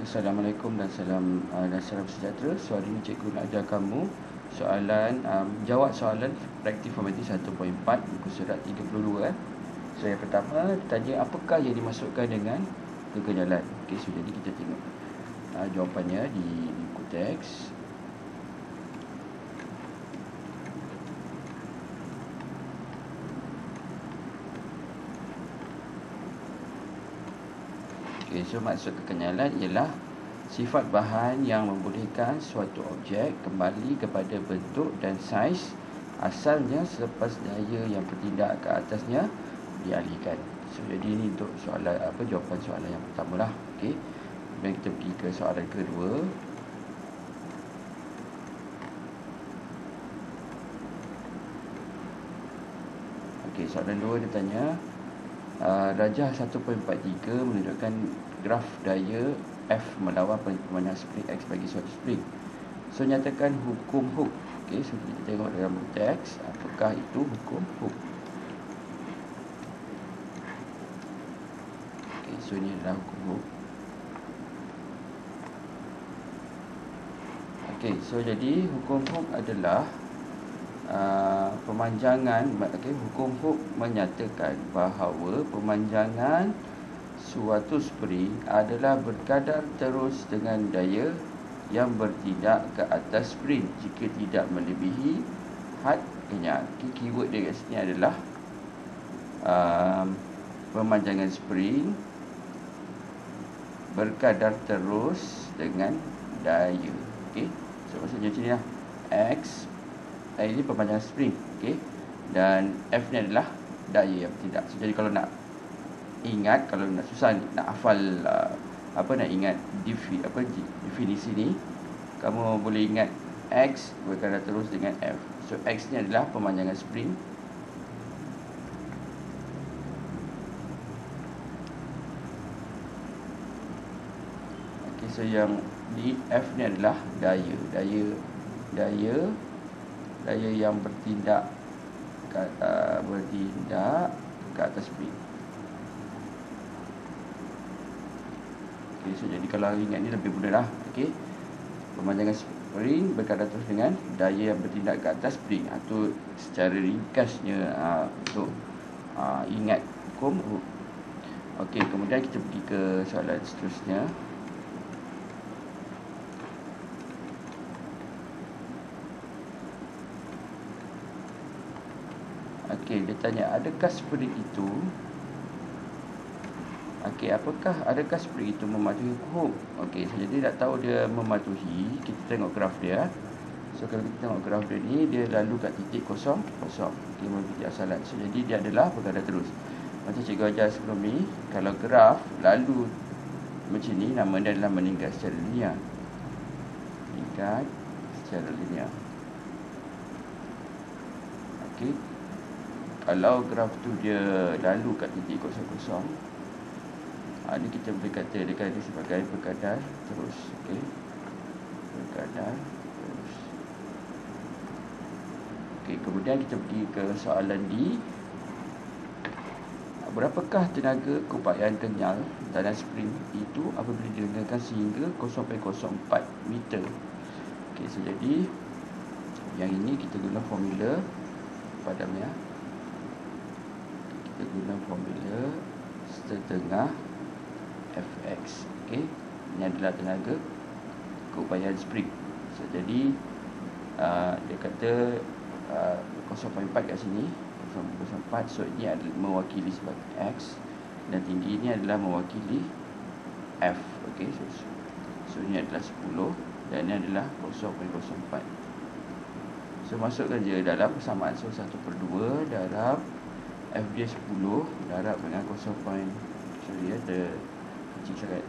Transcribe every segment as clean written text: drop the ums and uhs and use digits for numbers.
Assalamualaikum dan salam sejahtera. So hari ini cikgu nak ajar kamu soalan jawab soalan praktik formatting 1.4 muka surat 32 So yang pertama tanya apakah yang dimasukkan dengan kekenyalan. Okey, so jadi kita tengok jawapannya di buku teks. Okay, so maksud kekenyalan ialah sifat bahan yang membolehkan suatu objek kembali kepada bentuk dan saiz asalnya selepas daya yang bertindak ke atasnya dialihkan. So jadi ini untuk soalan jawapan soalan yang pertama lah. Okey. Kemudian kita pergi ke soalan kedua. Okey, soalan 2 dia tanya Rajah 1.43 menunjukkan graf daya F melawan pemanjang spring X bagi suatu spring. So nyatakan hukum Hooke. Okey, so kita tengok dalam teks apakah itu hukum Hooke. Okey, so ini adalah hukum Hooke. Okey, so jadi hukum Hooke adalah pemanjangan. Hukum Hooke menyatakan bahawa pemanjangan suatu spring adalah berkadar terus dengan daya yang bertindak ke atas spring jika tidak melebihi had kenyal. Keyword dia kat sini adalah pemanjangan spring berkadar terus dengan daya. Okey, so maksudnya macam ni lah. X ini pemanjangan spring, okey, dan F ni adalah daya yang bertindak. So jadi kalau nak ingat, kalau nak susah nak hafal nak ingat definisi ni, kamu boleh ingat X berkadar terus dengan F. So X ni adalah pemanjangan spring, okey, so yang di F ni adalah daya yang bertindak ke atas spring. Okey, so jadi kalau ingat ni lebih mudah lah. Okey, pemanjangan spring berkadar terus dengan daya yang bertindak ke atas spring. Itu secara ringkasnya untuk ingat hukum Hooke. Okey, kemudian kita pergi ke soalan seterusnya. Okey, dia tanya adakah spring itu adakah spring itu mematuhi hukum? Okey, so jadi nak tahu dia mematuhi, kita tengok graf dia. So kalau kita tengok graf dia ni, dia lalu kat titik kosong. Okey, titik asalan. So jadi dia adalah berkadar terus. Macam cikgu ajar sebelum ni, kalau graf lalu macam ni, nama dia adalah meningkat secara linear. Okey, kalau graf tu dia lalu kat titik kosong, ni kita boleh kata dia sebagai berkadar terus. Okey, berkadar terus. Okey, kemudian kita pergi ke soalan D. Berapakah tenaga keupayaan kenyal dalam spring itu apabila dilenggarkan sehingga 0.04 meter? Okey, so jadi yang ini kita guna formula padamnya. Kita guna formula setengah Fx. Okey, ini adalah tenaga keupayaan spring. So jadi dia kata 0.4 kat sini, 0.04. So ini adalah mewakili sebagai X dan tinggi ini adalah mewakili F. Okey, so ini adalah 10 dan ini adalah 0.04. So masukkan je dalam persamaan. So 1/2 darab F dia 10 darab dengan 0. Kecil sangat.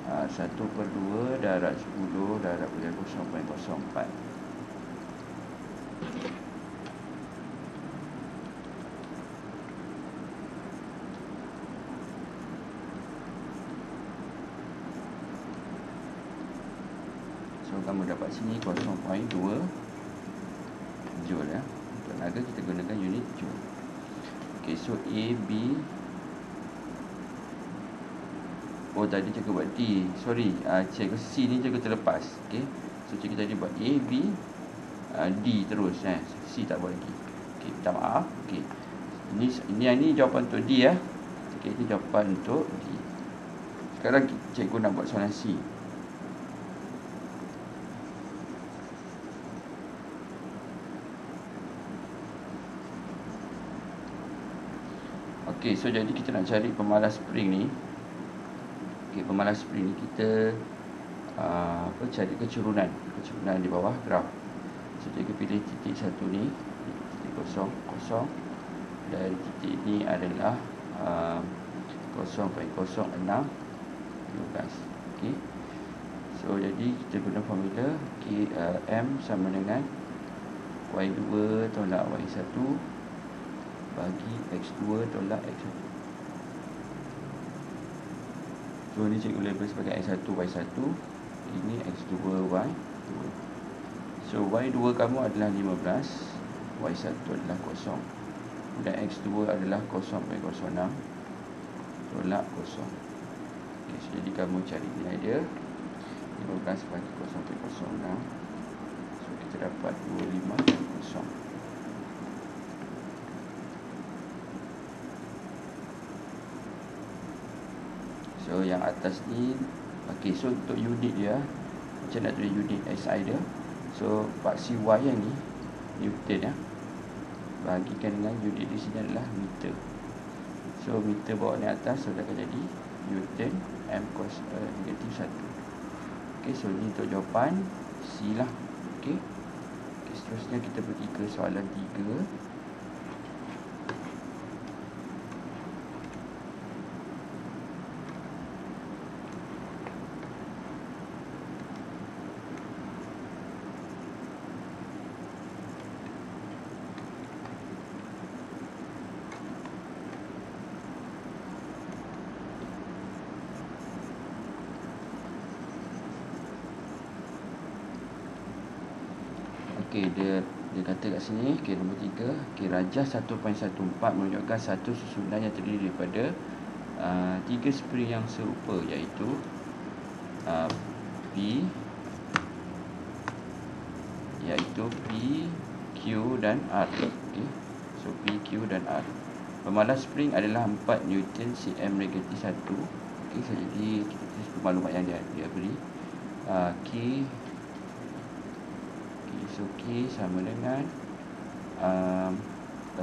1/2 darab 10 darab dengan 0.04. So kamu dapat sini 0.2 Joule ya. Untuk tenaga kita gunakan unit Joule. Okey, so A, B Oh, tadi cikgu buat D. Sorry, cikgu C ni cikgu terlepas. Okay. So, cikgu tadi buat A, B, D terus. C tak buat lagi. Okay, minta maaf. Okay. Ini jawapan untuk D ya. Okay, ini jawapan untuk D. Sekarang cikgu nak buat soalan C. Okay, so jadi kita nak cari pemalas spring ni. Okay, pemalas spring ni kita cari kecurunan di bawah graf. So, kita pilih titik satu ni, titik kosong, dan titik ni adalah 0.06 15. Okay. So, jadi kita guna formula M sama dengan Y2 tolak Y1 bagi X2 tolak X1. So, ni cikgu label sebagai X1 Y1, ini X2 Y2. So, Y2 kamu adalah 15, Y1 adalah 0, dan X2 adalah 0.06 tolak 0. Okay, so jadi kamu cari nilai dia 15 bagi 0.06. So, kita dapat 25.0. So, yang atas ni, okay, so untuk unit dia, macam nak tulis unit SI dia. So, paksi Y yang ni Newton ya, bahagikan dengan unit di sini adalah meter. So, meter bawa ni atas, so dah akan jadi Newton M cos negatif 1. Okay, so ni untuk jawapan C lah. Okay, seterusnya kita pergi ke soalan 3. Okey, dia kata kat sini, okey, nombor 3, okey, rajah 1.14 menunjukkan satu susunan yang terdiri daripada 3 spring yang serupa, iaitu P, Q dan R. Okey, so P, Q dan R. Pemalas spring adalah 4 Newton cm negatif 1. Okey, so jadi kita tulis maklumat yang dia beri. So, K sama dengan 4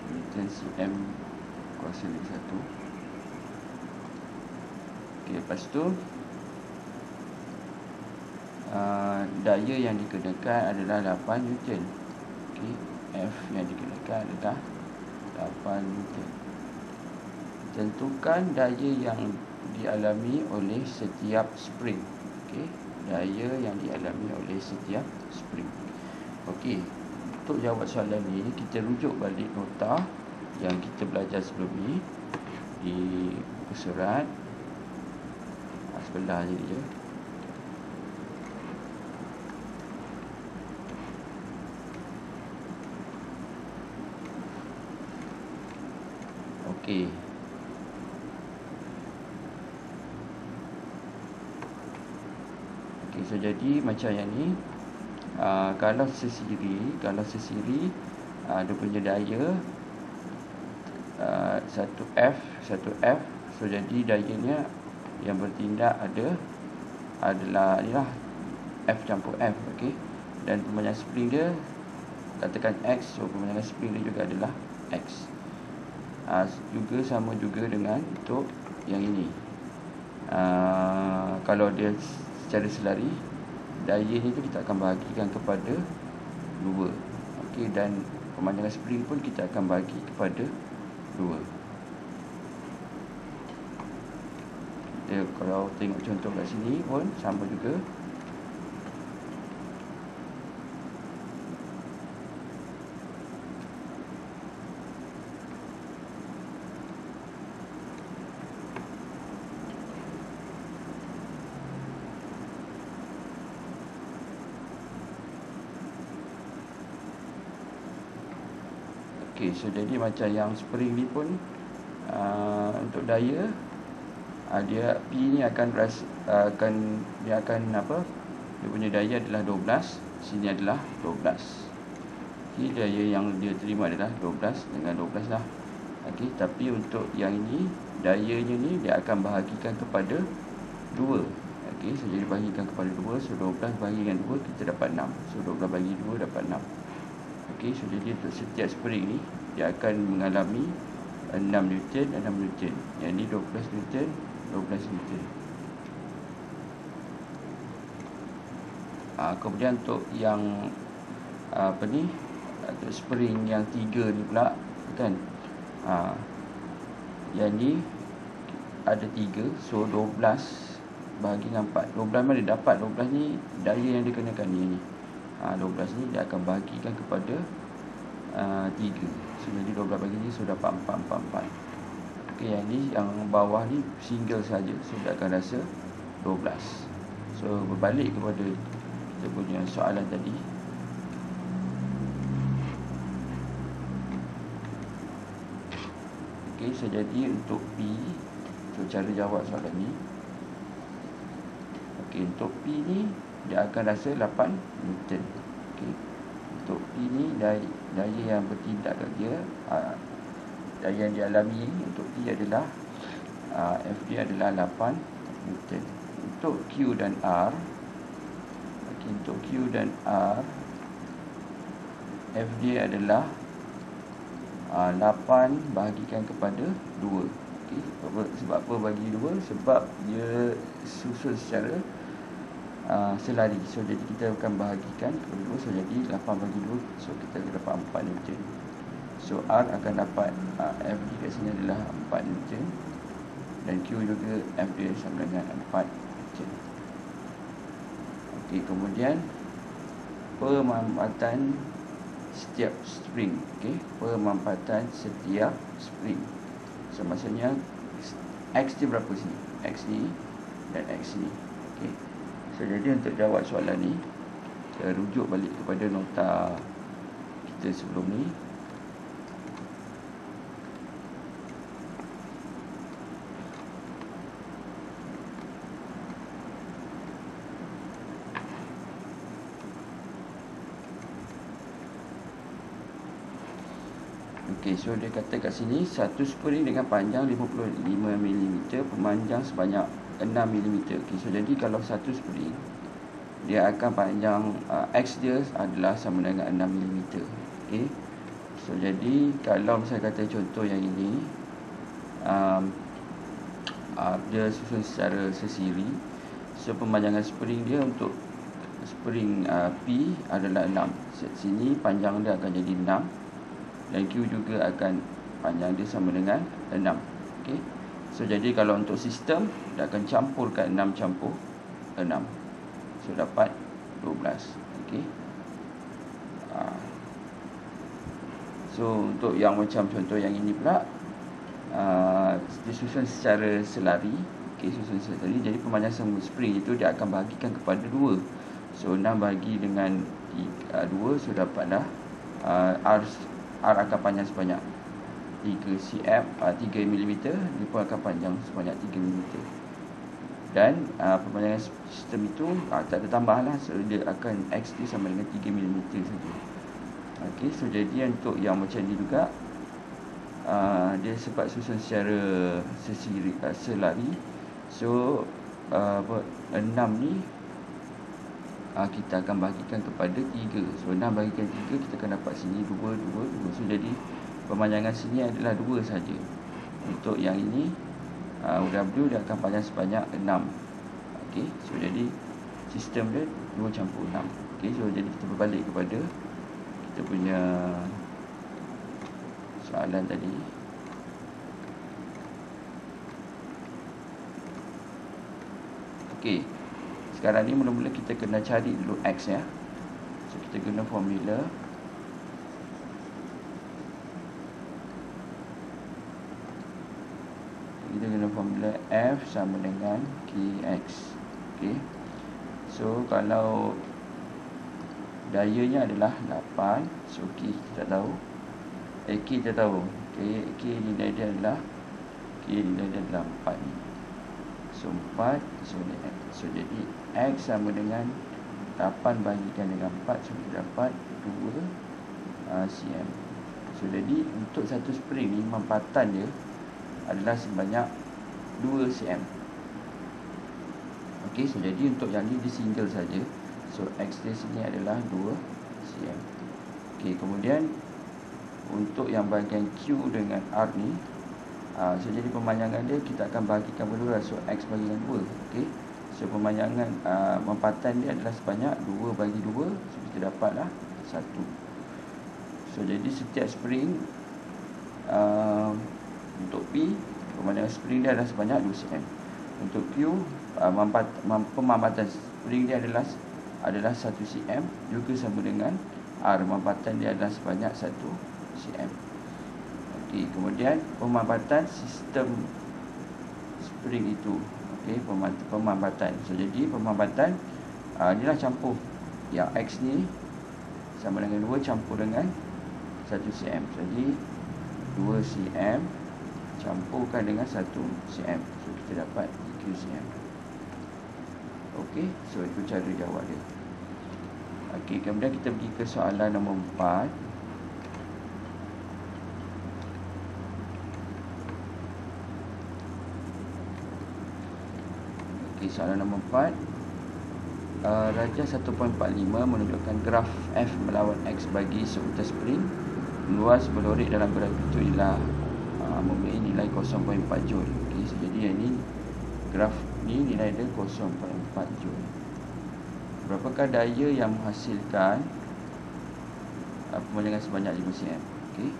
Newton cm kuasa negatif 1. Okey, lepas tu daya yang dikenakan adalah 8 Newton. Okey, F yang dikenakan adalah 8 Newton. Tentukan daya yang dialami oleh setiap spring. Okey, daya yang dialami oleh setiap spring. Okey, untuk jawab soalan ni kita rujuk balik nota yang kita belajar sebelum ni di buku surat sebelah je. Okey, so jadi macam yang ni, kalau sesiri dia punya daya 1F, so jadi dayanya yang bertindak adalah inilah F campur F. Okey, dan pemanjangan spring dia katakan X, so pemanjangan spring dia juga adalah X. Juga sama juga dengan untuk yang ini. Kalau dia secara selari, dayanya itu kita akan bahagikan kepada 2. Okey, dan pemanjangan spring pun kita akan bagi kepada 2. Kita kalau tengok contoh kat sini pun sama juga. Okey, so jadi macam yang spring ni pun untuk daya dia P ni akan dia punya daya adalah 12, sini adalah 12. Okey, daya yang dia terima adalah 12 dengan 12 lah. Okey, tapi untuk yang ini dayanya ni dia akan bahagikan kepada 2. Okey, so jadi bahagikan kepada 2, so 12 bahagi dengan 2 kita dapat 6. So 12 bagi 2 dapat 6. Okey, so jadi untuk setiap spring ni dia akan mengalami 6 Newton, 6 Newton. Yang ni 12 Newton, 12 Newton. Kemudian untuk yang untuk spring yang 3 ni pula kan, yang ni ada 3, so 12 bahagi dengan 4. 12 mana dapat 12 ni daya yang dikenakan ni. 12 ni dia akan bahagikan kepada 3. So jadi 12 bagi ni, so dapat 4, 4, 4. Okey, yang ni yang bawah ni single saja, so dia akan rasa 12. So berbalik kepada kita punya soalan tadi. Okey, so jadi untuk P, so cara jawab soalan ni. Okey, untuk P ni dia akan rasa 8 Newton. Okey, untuk P ni daya yang bertindak kat dia, daya yang dialami untuk P adalah F dia adalah 8 Newton. Untuk Q dan R, okey, untuk Q dan R, F dia adalah 8 bahagikan kepada 2. Okey, sebab apa bagi 2? Sebab dia susun secara selari. So jadi kita akan bahagikan kepada 2. So jadi 8 bagi 2, so kita dapat 4 Newton. So R akan dapat F di kat sini adalah 4 Newton, dan Q juga F dia sama dengan 4 Newton. Okey, kemudian pemampatan setiap spring. Okey, pemampatan setiap spring. So maksudnya X ni berapa sini? X ni dan X ni. Okey, so jadi untuk jawab soalan ni, kita rujuk balik kepada nota kita sebelum ni. Okey, so dia kata kat sini satu spring dengan panjang 55 mm, pemanjang sebanyak 6 mm. Okey, so jadi kalau satu spring dia akan panjang X dia adalah sama dengan 6 mm. Okey, so jadi kalau misalnya kata contoh yang ini, dia susun secara sesiri, so pemanjangan spring dia untuk spring P adalah 6. Sini panjang dia akan jadi 6, dan Q juga akan panjang dia sama dengan 6. Okey, so jadi kalau untuk sistem dia akan campurkan 6 campur 6, so dapat 12. Okey, so untuk yang macam contoh yang ini pula, disusun secara selari. Okey, susun selari, jadi pemanjangan spring itu dia akan bahagikan kepada 2. So 6 bagi dengan 2, so dapatlah R akan panjang sebanyak 3 cm, 3 mm, dia pun akan panjang sebanyak 3 mm. Dan pemanjangan sistem itu tak ada tambah lah, so dia akan X dia sama dengan 3 mm saja. Okey, so jadi untuk yang macam ni juga, dia sebab susun secara selari, so 6 ni kita akan bahagikan kepada 3. So 6 bahagikan 3, kita akan dapat sini 2, 2, 2. So jadi pemanjangan sini adalah 2 saja. Untuk yang ini W dia akan panjang sebanyak 6. Okey, so jadi sistem dia 2 campur 6. Okey, so jadi kita berbalik kepada kita punya soalan tadi. Okey, sekarang ni mula-mula kita kena cari dulu X ya. So kita guna formula. Kita guna formula F sama dengan Kx. Okey, so kalau dayanya adalah 8, so K kita tahu, K kita tahu. K ni daya dia adalah 4 ni. So 4. So jadi X sama dengan 8 bahagikan dengan 4. So kita dapat 2 cm. So jadi untuk satu spring ni, mampatan dia adalah sebanyak 2 cm. Okey, so jadi untuk yang ni dia single saja. So X dia sini adalah 2 cm. Okey, kemudian untuk yang bahagian Q dengan R ni, so jadi pemanjangan dia kita akan bahagikan berdua. So X bagi dengan 2. Okey, so pemanjangan mampatan dia adalah sebanyak 2 bagi 2. So kita dapatlah 1. So jadi setiap spring untuk P, pemanjangan spring dia adalah sebanyak 2 cm. Untuk Q, pemampatan spring dia adalah 1 cm, juga sama dengan R, mampatan dia adalah sebanyak 1 cm. Okey, kemudian pemampatan sistem spring itu. Okey, pemampatan. So jadi pemampatan inilah campur yang X ni sama dengan 2 campur dengan 1 cm. Jadi 2 cm campurkan dengan 1 cm. So kita dapat 3 cm. Okey, so itu cara jawab dia. Okey, kemudian kita pergi ke soalan nombor 4. Okey, soalan nombor 4. Rajah 1.45 menunjukkan graf F melawan X bagi seutas spring. Luas berlorik dalam graf itu ialah mempunyai nilai 0.4 joule. Okey, so jadi yang ni graf ni nilai dia 0.4 joule. Berapakah daya yang menghasilkan pemanjangan sebanyak 5 cm? Okey,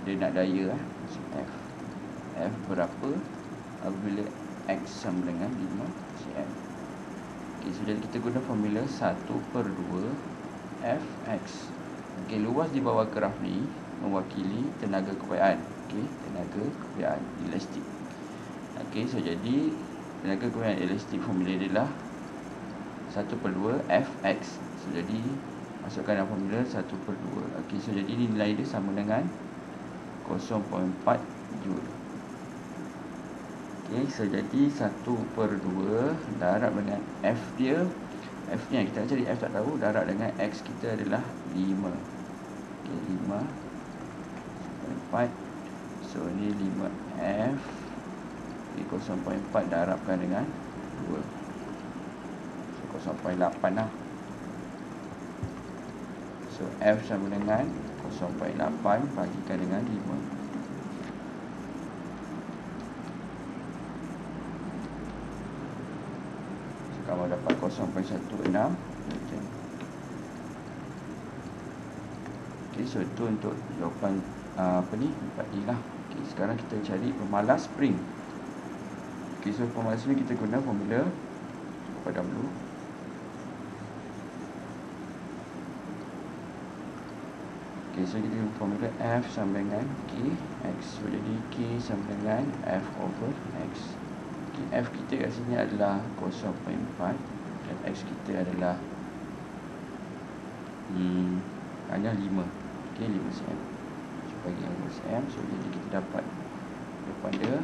dia nak daya so F. F berapa apabila X sama dengan 5 cm? Okey, so jadi kita guna formula 1/2 Fx. Okey, luas di bawah graf ni mewakili tenaga keupayaan. Okey, tenaga keupayaan elastik. Okey, so jadi tenaga keupayaan elastik formula dia adalah 1/2 Fx. So jadi masukkan dalam formula 1/2. Okey, so jadi nilai dia sama dengan 0.4 joule. Okey, so jadi 1/2 darab dengan F dia. F ni yang kita nak cari, F tak tahu, darab dengan X kita adalah 5. Okey, 5/4. So ni 5F. Okey, 0.4 darabkan dengan 2. So 0.8 lah. So F sama dengan 0.8 bagikan dengan 5. Kamu dapat 0.16 Newton. Okey, so itu untuk jawapan apa ni 4D lah. Okey, sekarang kita cari pemalas spring. Okey, so pemalas spring kita guna formula pada dulu. Okey, so kita guna formula F sama dengan K X. So jadi K sama dengan F over X. F kita kat sini adalah 0.4 dan X kita adalah hanya 5. Okey, 5 cm. So bagi yang 5 cm, so jadi kita dapat depan dia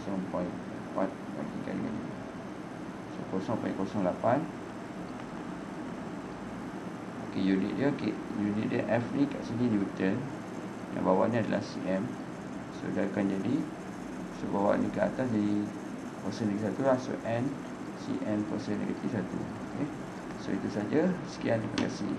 0.4 bagikan dengan 5. So 0.08. Okey, unit dia F ni kat sini Newton, yang bawah ni adalah cm. So dia akan jadi, so bawah ni ke atas jadi kuasa negatif 1 lah. So N cm kuasa negatif 1. Okay. So itu saja. Sekian, terima kasih.